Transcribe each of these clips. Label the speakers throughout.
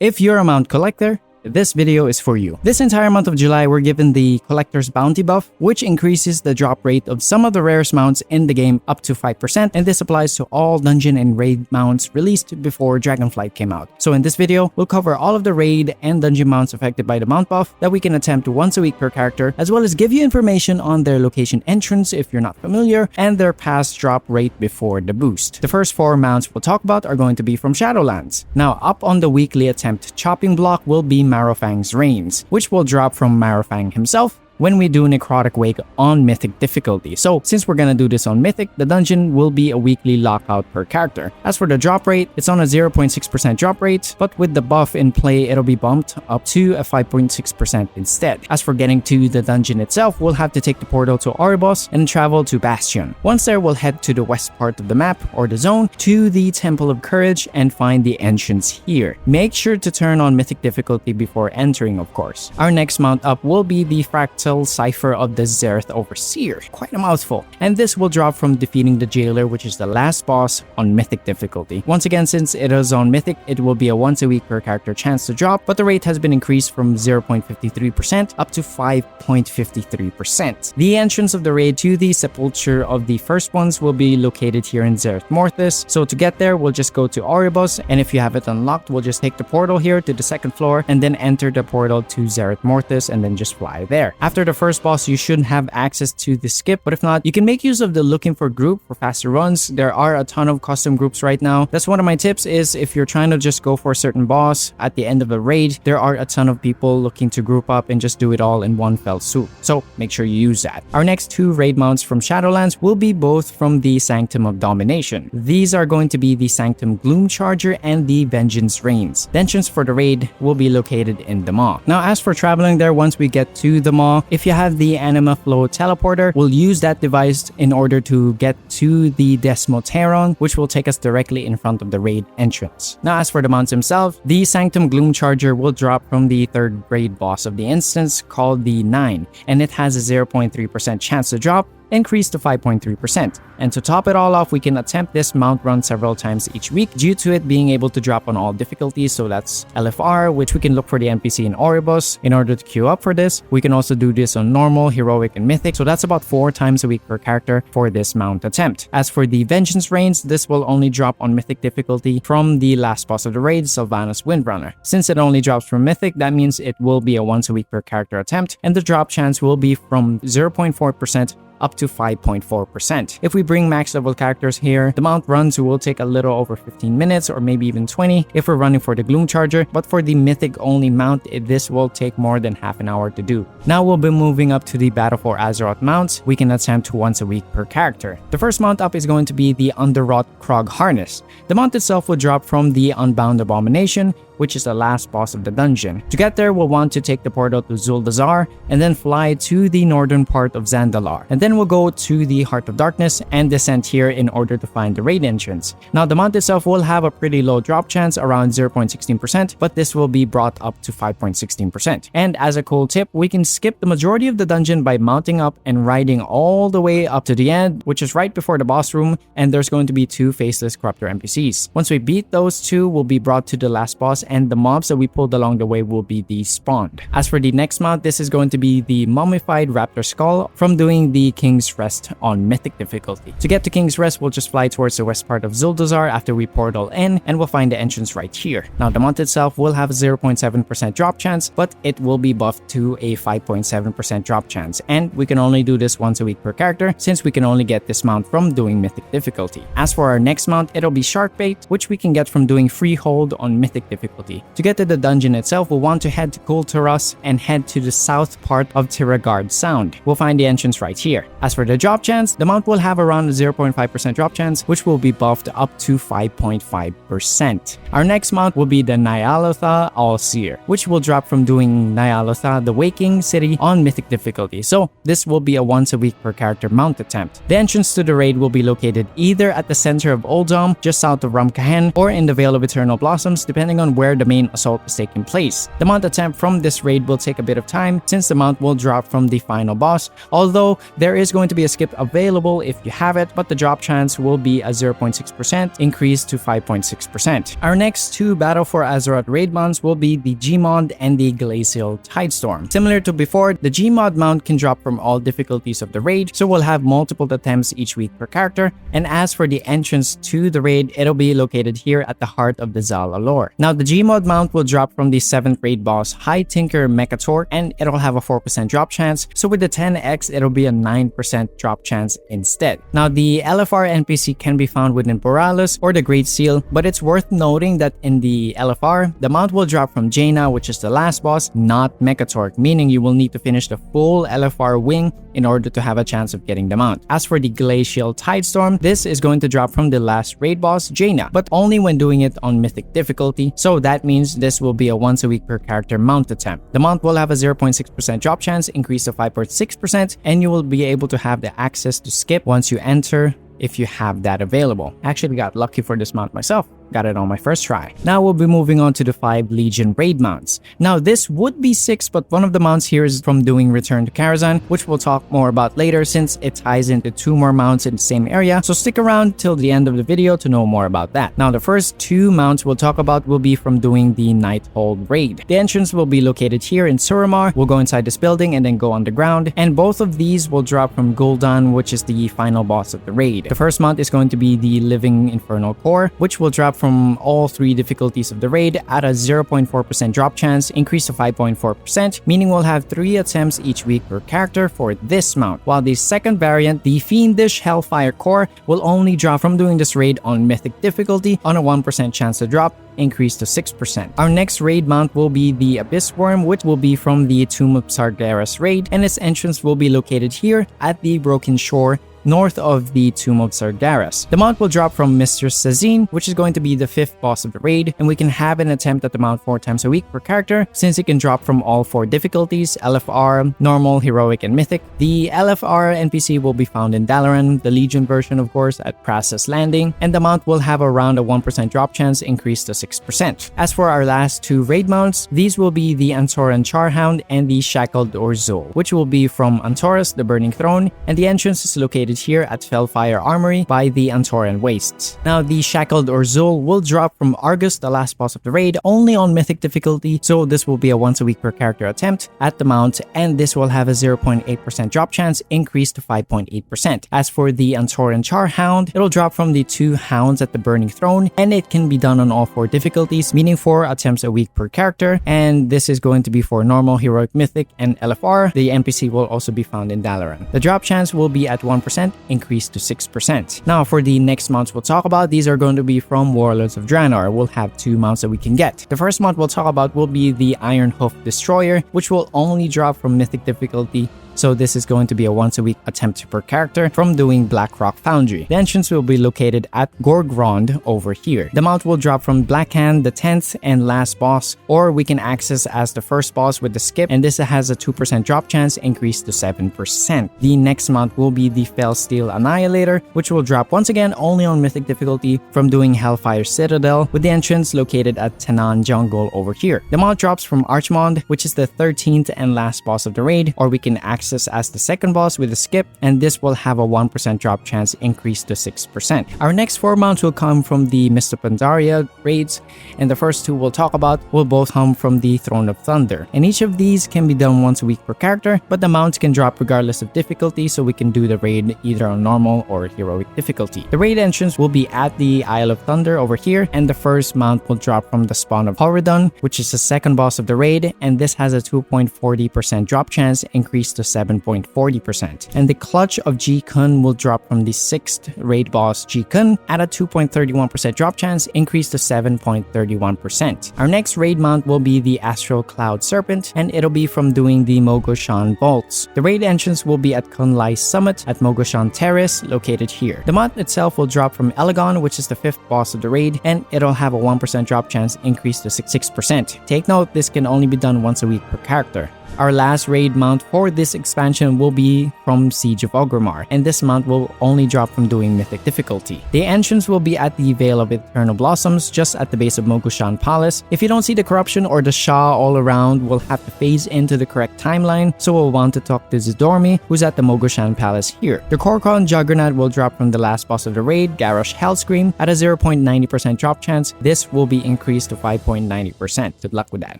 Speaker 1: If you're a mount collector, this video is for you. This entire month of July, we're given the Collector's Bounty buff, which increases the drop rate of some of the rarest mounts in the game up to 5%, and this applies to all dungeon and raid mounts released before Dragonflight came out. So in this video, we'll cover all of the raid and dungeon mounts affected by the mount buff that we can attempt once a week per character, as well as give you information on their location entrance if you're not familiar, and their past drop rate before the boost. The first 4 mounts we'll talk about are going to be from Shadowlands. Now, up on the weekly attempt chopping block will be Marrowfang's Reigns, which will drop from Marrowfang himself when we do Necrotic Wake on Mythic difficulty. So since we're gonna do this on Mythic, the dungeon will be a weekly lockout per character. As for the drop rate, it's on a 0.6% drop rate, but with the buff in play, it'll be bumped up to a 5.6% instead. As for getting to the dungeon itself, we'll have to take the portal to Oribos and travel to Bastion. Once there, we'll head to the west part of the map, or the zone, to the Temple of Courage and find the entrance here. Make sure to turn on Mythic difficulty before entering, of course. Our next mount up will be the Fractal Cipher of the Xerath Overseer. Quite a mouthful. And this will drop from defeating the Jailer, which is the last boss on Mythic difficulty. Once again, since it is on Mythic, it will be a once a week per character chance to drop, but the rate has been increased from 0.53% up to 5.53%. The entrance of the raid to the Sepulcher of the first ones will be located here in Zereth Mortis. So to get there, we'll just go to Oribos, and if you have it unlocked, we'll just take the portal here to the second floor and then enter the portal to Zereth Mortis and then just fly there. After the first boss, you should have access to the skip, but if not, you can make use of the looking for group for faster runs. There are a ton of custom groups right now. That's one of my tips, is if you're trying to just go for a certain boss at the end of the raid, there are a ton of people looking to group up and just do it all in one fell swoop. So make sure you use that. Our next 2 raid mounts from Shadowlands will be both from the Sanctum of Domination. These are going to be the Sanctum Gloomcharger and the Vengeance Reigns. The entrance for the raid will be located in the Maw. Now, as for traveling there, once we get to the Maw, if you have the Anima Flow teleporter, we'll use that device in order to get to the Desmoteron, which will take us directly in front of the raid entrance. Now, as for the mounts himself, the Sanctum Gloomcharger will drop from the 3rd raid boss of the instance called the 9, and it has a 0.3% chance to drop, increased to 5.3%. And to top it all off, we can attempt this mount run several times each week due to it being able to drop on all difficulties. So that's LFR, which we can look for the NPC in Oribos in order to queue up for this. We can also do this on normal, heroic, and mythic. So that's about 4 times a week per character for this mount attempt. As for the Vengeance Reigns, this will only drop on mythic difficulty from the last boss of the raid, Sylvanas Windrunner. Since it only drops from mythic, that means it will be a once a week per character attempt, and the drop chance will be from 0.4% up to 5.4%. If we bring max level characters here, the mount runs will take a little over 15 minutes or maybe even 20 if we're running for the Gloomcharger, but for the mythic only mount, this will take more than half an hour to do. Now we'll be moving up to the Battle for Azeroth mounts we can attempt once a week per character. The first mount up is going to be the Underrot Krog Harness. The mount itself will drop from the Unbound Abomination, which is the last boss of the dungeon. To get there, we'll want to take the portal to Zuldazar and then fly to the northern part of Zandalar. And then we'll go to the Heart of Darkness and descend here in order to find the raid entrance. Now, the mount itself will have a pretty low drop chance, around 0.16%, but this will be brought up to 5.16%. And as a cool tip, we can skip the majority of the dungeon by mounting up and riding all the way up to the end, which is right before the boss room, and there's going to be 2 faceless corruptor NPCs. Once we beat those 2, we'll be brought to the last boss, and the mobs that we pulled along the way will be despawned. As for the next mount, this is going to be the Mummified Raptor Skull from doing the King's Rest on Mythic difficulty. To get to King's Rest, we'll just fly towards the west part of Zuldazar after we portal in, and we'll find the entrance right here. Now, the mount itself will have a 0.7% drop chance, but it will be buffed to a 5.7% drop chance, and we can only do this once a week per character since we can only get this mount from doing Mythic difficulty. As for our next mount, it'll be Sharkbait, which we can get from doing Freehold on Mythic difficulty. To get to the dungeon itself, we'll want to head to Kulturas and head to the south part of Tiragard Sound. We'll find the entrance right here. As for the drop chance, the mount will have around a 0.5% drop chance, which will be buffed up to 5.5%. Our next mount will be the Ny'alotha All-Seer, which will drop from doing Ny'alotha the Waking City on Mythic difficulty. So this will be a once a week per character mount attempt. The entrance to the raid will be located either at the center of Uldum, just south of Ramkahen, or in the Vale of Eternal Blossoms, depending on where where the main assault is taking place. The mount attempt from this raid will take a bit of time since the mount will drop from the final boss, although there is going to be a skip available if you have it, but the drop chance will be a 0.6% increase to 5.6%. Our next two Battle for Azeroth raid mounts will be the Gmod and the Glacial Tidestorm. Similar to before, the Gmod mount can drop from all difficulties of the raid, so we'll have multiple attempts each week per character, and as for the entrance to the raid, it'll be located here at the heart of Dazar'alor. Now, the Gmod mount will drop from the 7th raid boss High Tinker Mechator, and it'll have a 4% drop chance, so with the 10x, it'll be a 9% drop chance instead. Now, the LFR NPC can be found within Borealis or the Great Seal, but it's worth noting that in the LFR, the mount will drop from Jaina, which is the last boss, not Mechatork, meaning you will need to finish the full LFR wing in order to have a chance of getting the mount. As for the Glacial Tidestorm, this is going to drop from the last raid boss, Jaina, but only when doing it on mythic difficulty, so that means this will be a once a week per character mount attempt. The mount will have a 0.6% drop chance, increase to 5.6%, and you will be able to have the access to skip once you enter if you have that available. Actually got lucky for this mount myself. Got it on my first try. Now we'll be moving on to the 5 Legion raid mounts. Now this would be 6, but one of the mounts here is from doing Return to Karazhan, which we'll talk more about later since it ties into 2 more mounts in the same area, so stick around till the end of the video to know more about that. Now the first 2 mounts we'll talk about will be from doing the Nighthold raid. The entrance will be located here in Suramar. We'll go inside this building and then go underground, and both of these will drop from Gul'dan, which is the final boss of the raid. The first mount is going to be the Living Infernal Core, which will drop from all 3 difficulties of the raid at a 0.4% drop chance, increase to 5.4%, meaning we'll have 3 attempts each week per character for this mount, while the second variant, the Fiendish Hellfire Core, will only drop from doing this raid on mythic difficulty on a 1% chance to drop, increase to 6%. Our next raid mount will be the Abyss Worm, which will be from the Tomb of Sargeras raid, and its entrance will be located here at the Broken Shore north of the Tomb of Sargeras. The mount will drop from Mistress Sazine, which is going to be the 5th boss of the raid, and we can have an attempt at the mount 4 times a week per character since it can drop from all 4 difficulties: LFR, Normal, Heroic, and Mythic. The LFR NPC will be found in Dalaran, the Legion version of course, at Prasa's Landing, and the mount will have around a 1% drop chance, increased to 6%. As for our last 2 raid mounts, these will be the Antoran Charhound and the Shackled Orzul, which will be from Antorus, the Burning Throne, and the entrance is located here at Hellfire Armory by the Antoran Wastes. Now, the Shackled Orzul will drop from Argus, the last boss of the raid, only on mythic difficulty, so this will be a once a week per character attempt at the mount, and this will have a 0.8% drop chance, increased to 5.8%. As for the Antoran Charhound, it'll drop from the 2 hounds at the Burning Throne, and it can be done on all 4 difficulties, meaning 4 attempts a week per character, and this is going to be for Normal, Heroic, Mythic, and LFR. The NPC will also be found in Dalaran. The drop chance will be at 1%, increased to 6%. Now for the next mounts we'll talk about, these are going to be from Warlords of Draenor. We'll have 2 mounts that we can get. The first mount we'll talk about will be the Iron Hoof Destroyer, which will only drop from mythic difficulty, so this is going to be a once a week attempt per character from doing Blackrock Foundry. The entrance will be located at Gorgrond over here. The mount will drop from Blackhand, the 10th and last boss, or we can access as the first boss with the skip, and this has a 2% drop chance, increased to 7%. The next mount will be the Fellsteel Annihilator, which will drop once again only on mythic difficulty from doing Hellfire Citadel, with the entrance located at Tanan Jungle over here. The mount drops from Archmond, which is the 13th and last boss of the raid, or we can access as the second boss with a skip, and this will have a 1% drop chance, increased to 6%. Our next 4 mounts will come from the Mist of Pandaria raids, and the first 2 we'll talk about will both come from the Throne of Thunder, and each of these can be done once a week per character, but the mounts can drop regardless of difficulty, so we can do the raid either on normal or heroic difficulty. The raid entrance will be at the Isle of Thunder over here, and the first mount will drop from the Spawn of Horadon, which is the second boss of the raid, and this has a 2.40% drop chance, increased to 7.40%. And the Clutch of Ji-Kun will drop from the 6th raid boss Ji-Kun at a 2.31% drop chance, increased to 7.31%. Our next raid mount will be the Astral Cloud Serpent, and it'll be from doing the Mogu'Shan Vaults. The raid entrance will be at Kunlai Summit at Mogu'Shan Terrace, located here. The mount itself will drop from Elegon, which is the 5th boss of the raid, and it'll have a 1% drop chance, increased to 6%. Take note, this can only be done once a week per character. Our last raid mount for this expansion will be from Siege of Orgrimmar, and this mount will only drop from doing mythic difficulty. The entrance will be at the Vale of Eternal Blossoms, just at the base of Mogu'Shan Palace. If you don't see the corruption or the Shah all around, we'll have to phase into the correct timeline, so we'll want to talk to Zidormi, who's at the Mogu'Shan Palace here. The Kor'kon Juggernaut will drop from the last boss of the raid, Garrosh Hellscream, at a 0.90% drop chance. This will be increased to 5.90%. Good luck with that.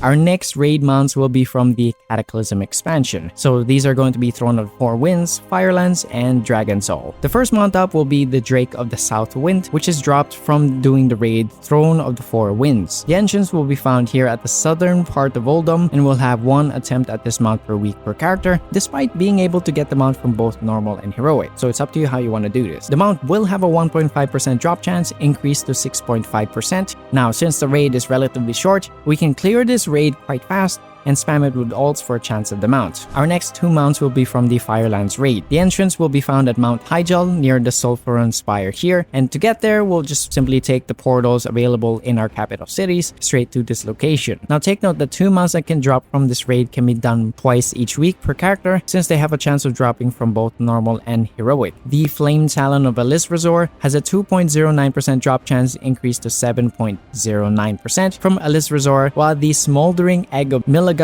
Speaker 1: Our next raid mounts will be from the Cataclysm expansion. So these are going to be Throne of the Four Winds, Firelands, and Dragon Soul. The first mount up will be the Drake of the South Wind, which is dropped from doing the raid Throne of the Four Winds. The entrance will be found here at the southern part of Uldum, and we'll have one attempt at this mount per week per character, despite being able to get the mount from both normal and heroic. So it's up to you how you want to do this. The mount will have a 1.5% drop chance, increased to 6.5%. Now, since the raid is relatively short, we can clear this raid quite fast and spam it with ults for a chance at the mount. Our next two mounts will be from the Firelands raid. The entrance will be found at Mount Hyjal near the Sulfuron Spire here, and to get there, we'll just simply take the portals available in our capital cities straight to this location. Now take note that two mounts that can drop from this raid can be done twice each week per character, since they have a chance of dropping from both normal and heroic. The Flame Talon of Alizrazor has a 2.09% drop chance, increased to 7.09% from Alizrazor, while the Smoldering Egg of Milagazor,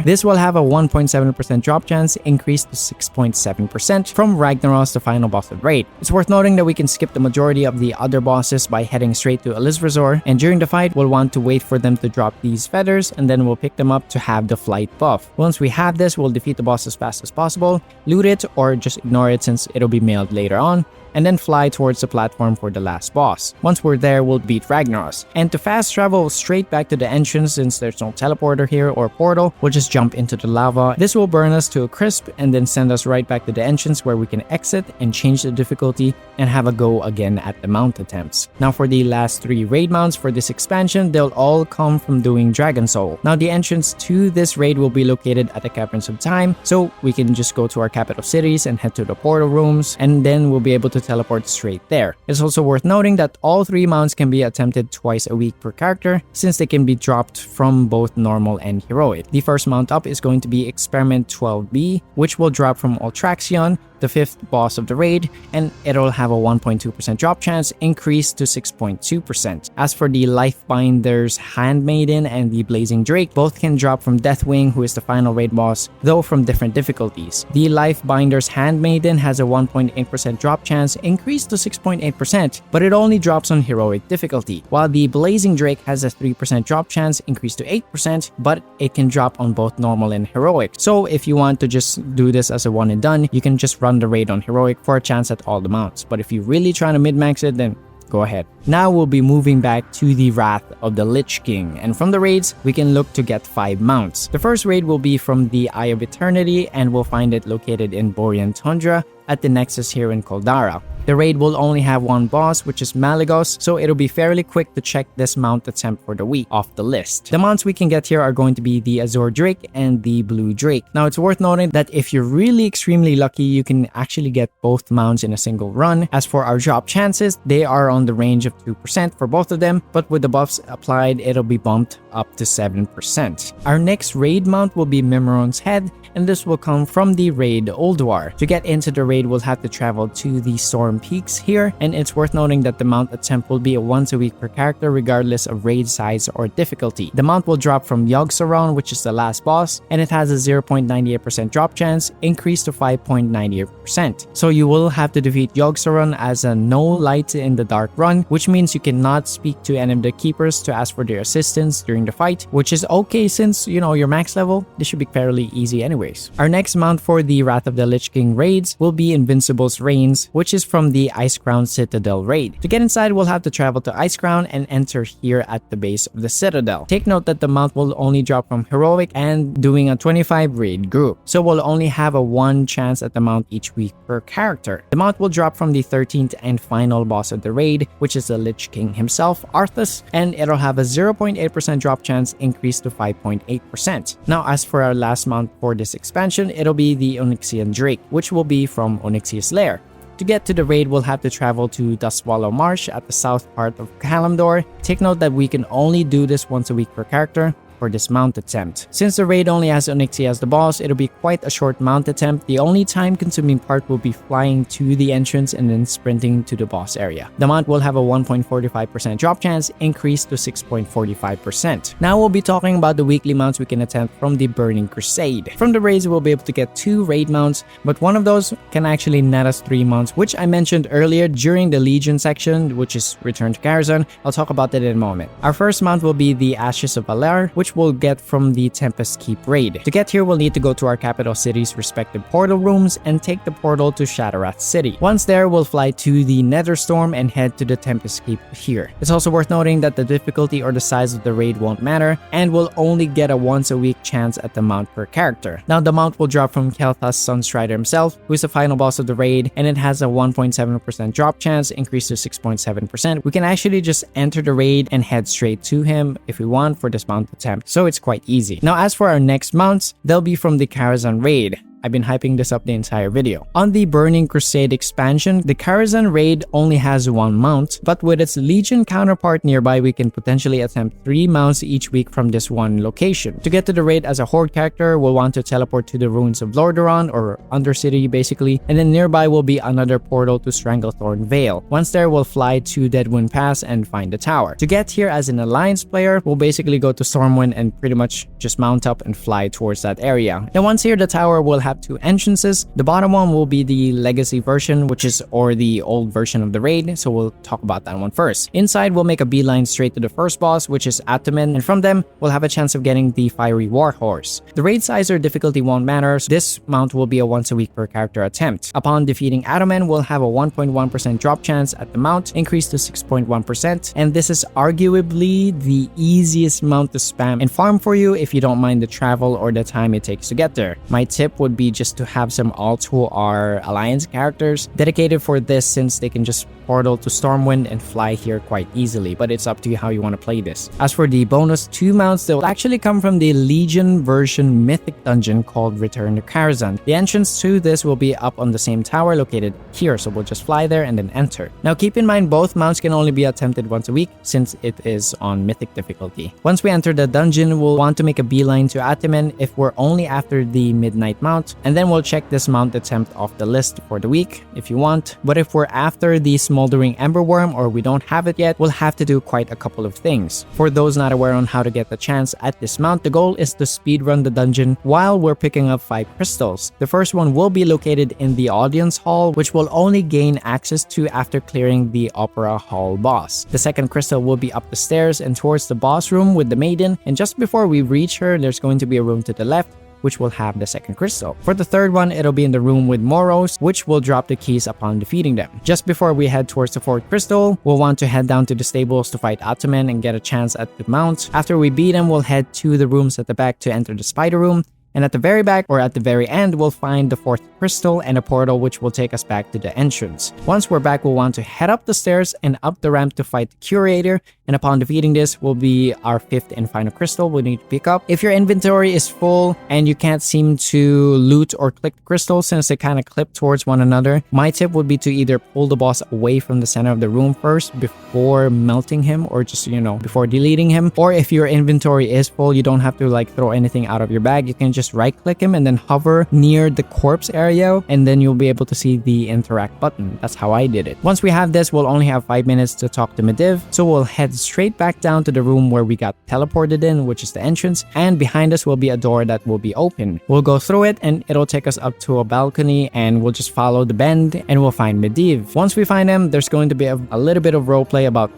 Speaker 1: this will have a 1.7% drop chance, increased to 6.7% from Ragnaros, the final boss of the raid. It's worth noting that we can skip the majority of the other bosses by heading straight to Alizrazor, and during the fight, we'll want to wait for them to drop these feathers, and then we'll pick them up to have the flight buff. Once we have this, we'll defeat the boss as fast as possible, loot it, or just ignore it since it'll be mailed later on, and then fly towards the platform for the last boss. Once we're there, we'll beat Ragnaros. And to fast travel straight back to the entrance, since there's no teleporter here or portal, we'll just jump into the lava. This will burn us to a crisp and then send us right back to the entrance, where we can exit and change the difficulty and have a go again at the mount attempts. Now for the last three raid mounts for this expansion, they'll all come from doing Dragon Soul. Now the entrance to this raid will be located at the Caverns of Time, so we can just go to our capital cities and head to the portal rooms, and then we'll be able to teleport straight there. It's also worth noting that all three mounts can be attempted twice a week per character, since they can be dropped from both normal and heroic. The first mount up is going to be Experiment 12B, which will drop from Ultraxion, the fifth boss of the raid, and it'll have a 1.2% drop chance, increased to 6.2%. As for the Lifebinder's Handmaiden and the Blazing Drake, both can drop from Deathwing, who is the final raid boss, though from different difficulties. The Lifebinder's Handmaiden has a 1.8% drop chance, increased to 6.8%, but it only drops on heroic difficulty, while the Blazing Drake has a 3% drop chance, increased to 8%, but it can drop on both normal and heroic. So if you want to just do this as a one and done, you can just run the raid on heroic for a chance at all the mounts. But if you're really trying to min-max it, then go ahead. Now we'll be moving back to the Wrath of the Lich King, and from the raids, we can look to get 5 mounts. The first raid will be from the Eye of Eternity, and we'll find it located in Borean Tundra at the Nexus here in Caldara. The raid will only have one boss, which is Malygos, so it'll be fairly quick to check this mount attempt for the week off the list. The mounts we can get here are going to be the Azure Drake and the Blue Drake. Now it's worth noting that if you're really extremely lucky, you can actually get both mounts in a single run. As for our drop chances, they are on the range of 2% for both of them, but with the buffs applied, it'll be bumped up to 7%. Our next raid mount will be Mimiron's Head, and this will come from the raid Ulduar. To get into the raid, we'll have to travel to the Storm Peaks here, and it's worth noting that the mount attempt will be a once a week per character regardless of raid size or difficulty. The mount will drop from Yogg-Saron, which is the last boss, and it has a 0.98% drop chance, increased to 5.98%. So you will have to defeat Yogg-Saron as a no light in the dark run, which means you cannot speak to any of the keepers to ask for their assistance during the fight, which is okay since, you know, your max level. This should be fairly easy anyways. Our next mount for the Wrath of the Lich King raids will be Invincible's Reigns, which is from the Crown Citadel raid. To get inside, we'll have to travel to Icecrown and enter here at the base of the Citadel. Take note that the mount will only drop from Heroic and doing a 25 raid group, so we'll only have a 1 chance at the mount each week per character. The mount will drop from the 13th and final boss of the raid, which is the Lich King himself, Arthas, and it'll have a 0.8% drop chance, increased to 5.8%. Now as for our last mount for this expansion, it'll be the Onyxian Drake, which will be from Onyxia's Lair. To get to the raid, we'll have to travel to Duskwallow Marsh at the south part of Kalimdor. Take note that we can only do this once a week per character, for this mount attempt. Since the raid only has Onyxia as the boss, it'll be quite a short mount attempt. The only time consuming part will be flying to the entrance and then sprinting to the boss area. The mount will have a 1.45% drop chance increased to 6.45%. Now we'll be talking about the weekly mounts we can attempt from the Burning Crusade. From the raids we'll be able to get 2 raid mounts, but one of those can actually net us 3 mounts, which I mentioned earlier during the Legion section, which is Return to Karazhan. I'll talk about that in a moment. Our first mount will be the Ashes of Lair, which we'll get from the Tempest Keep raid. To get here, we'll need to go to our capital city's respective portal rooms and take the portal to Shadowlands City. Once there, we'll fly to the Netherstorm and head to the Tempest Keep here. It's also worth noting that the difficulty or the size of the raid won't matter, and we'll only get a once a week chance at the mount per character. Now the mount will drop from Kel'Thas Sunstrider himself, who is the final boss of the raid, and it has a 1.7% drop chance increased to 6.7%. We can actually just enter the raid and head straight to him if we want for this mount attempt, so it's quite easy. Now as for our next mounts, they'll be from the Karazhan raid. I've been hyping this up the entire video. On the Burning Crusade expansion, the Karazhan raid only has 1 mount, but with its Legion counterpart nearby, we can potentially attempt 3 mounts each week from this one location. To get to the raid as a Horde character, we'll want to teleport to the ruins of Lordaeron, or Undercity basically, and then nearby will be another portal to Stranglethorn Vale. Once there, we'll fly to Deadwind Pass and find the tower. To get here as an Alliance player, we'll basically go to Stormwind and pretty much just mount up and fly towards that area. And once here, the tower will have 2 entrances. The bottom one will be the legacy version, which is or the old version of the raid, so we'll talk about that one first. Inside, we'll make a beeline straight to the first boss, which is Ataman, and from them, we'll have a chance of getting the Fiery Warhorse. The raid size or difficulty won't matter, so this mount will be a once a week per character attempt. Upon defeating Ataman, we'll have a 1.1% drop chance at the mount, increased to 6.1%, and this is arguably the easiest mount to spam and farm for you if you don't mind the travel or the time it takes to get there. My tip would be just to have some alts who are Alliance characters dedicated for this, since they can just portal to Stormwind and fly here quite easily, but it's up to you how you want to play this. As for the bonus 2 mounts, they'll actually come from the Legion version mythic dungeon called Return to Karazhan. The entrance to this will be up on the same tower located here, so we'll just fly there and then enter. Now keep in mind, both mounts can only be attempted once a week since it is on mythic difficulty. Once we enter the dungeon, we'll want to make a beeline to Ataman if we're only after the midnight mount, and then we'll check this mount attempt off the list for the week if you want. But if we're after the Smoldering Emberworm or we don't have it yet, we'll have to do quite a couple of things. For those not aware on how to get the chance at this mount, the goal is to speedrun the dungeon while we're picking up 5 crystals. The first one will be located in the audience hall, which we'll only gain access to after clearing the Opera Hall boss. The second crystal will be up the stairs and towards the boss room with the maiden, and just before we reach her, there's going to be a room to the left which will have the second crystal. For the third one, it'll be in the room with Moros, which will drop the keys upon defeating them. Just before we head towards the fourth crystal, we'll want to head down to the stables to fight Ataman and get a chance at the mount. After we beat him, we'll head to the rooms at the back to enter the spider room. And at the very back or at the very end, we'll find the fourth crystal and a portal which will take us back to the entrance. Once we're back, we'll want to head up the stairs and up the ramp to fight the curator. And upon defeating this will be our fifth and final crystal we need to pick up. If your inventory is full and you can't seem to loot or click the crystals since they kind of clip towards one another, my tip would be to either pull the boss away from the center of the room first before melting him, or just, before deleting him. Or if your inventory is full, you don't have to throw anything out of your bag. You can just right click him and then hover near the corpse area, and then you'll be able to see the interact button. That's how I did it. Once we have this, we'll only have 5 minutes to talk to Medivh, so we'll head straight back down to the room where we got teleported in, which is the entrance, and behind us will be a door that will be open. We'll go through it and it'll take us up to a balcony, and we'll just follow the bend and we'll find Medivh. Once we find him, there's going to be a little bit of roleplay about,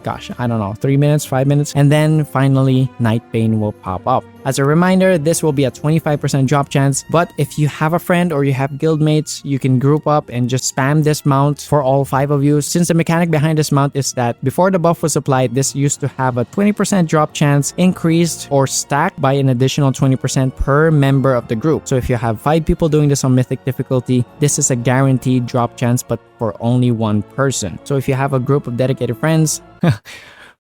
Speaker 1: 3 minutes, 5 minutes, and then finally Nightbane will pop up. As a reminder, this will be a 25% drop chance, but if you have a friend or you have guildmates, you can group up and just spam this mount for all 5 of you. Since the mechanic behind this mount is that before the buff was applied, this used to have a 20% drop chance increased or stacked by an additional 20% per member of the group. So if you have 5 people doing this on Mythic difficulty, this is a guaranteed drop chance, but for only 1 person. So if you have a group of dedicated friends,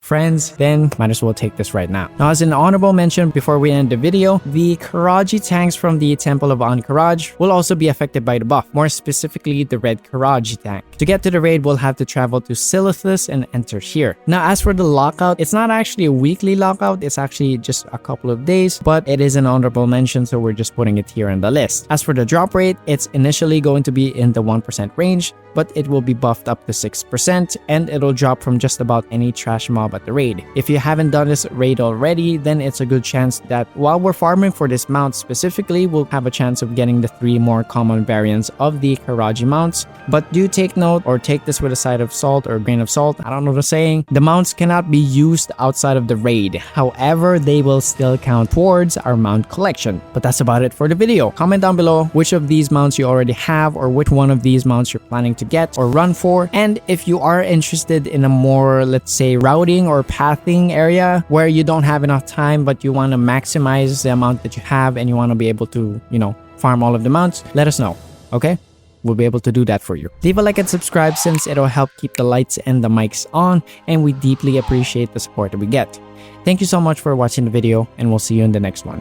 Speaker 1: friends, then might as well take this right now. Now, as an honorable mention before we end the video, the Karaji tanks from the Temple of Ankaraj will also be affected by the buff, more specifically the red Karaji tank. To get to the raid, we'll have to travel to Silithus and enter here. Now, as for the lockout, it's not actually a weekly lockout, it's actually just a couple of days, but it is an honorable mention, so we're just putting it here in the list. As for the drop rate, it's initially going to be in the 1% range, but it will be buffed up to 6% and it'll drop from just about any trash mob at the raid. If you haven't done this raid already, then it's a good chance that while we're farming for this mount specifically, we'll have a chance of getting the 3 more common variants of the Karaji mounts. But do take note, or take this with a side of salt or a grain of salt, I don't know the saying, the mounts cannot be used outside of the raid. However, they will still count towards our mount collection. But that's about it for the video. Comment down below which of these mounts you already have, or which one of these mounts you're planning to get or run for. And if you are interested in a more, let's say, routing or pathing area where you don't have enough time but you want to maximize the amount that you have and you want to be able to, farm all of the mounts, let us know, okay? We'll be able to do that for you. Leave a like and subscribe since it'll help keep the lights and the mics on, and we deeply appreciate the support that we get. Thank you so much for watching the video, and we'll see you in the next one.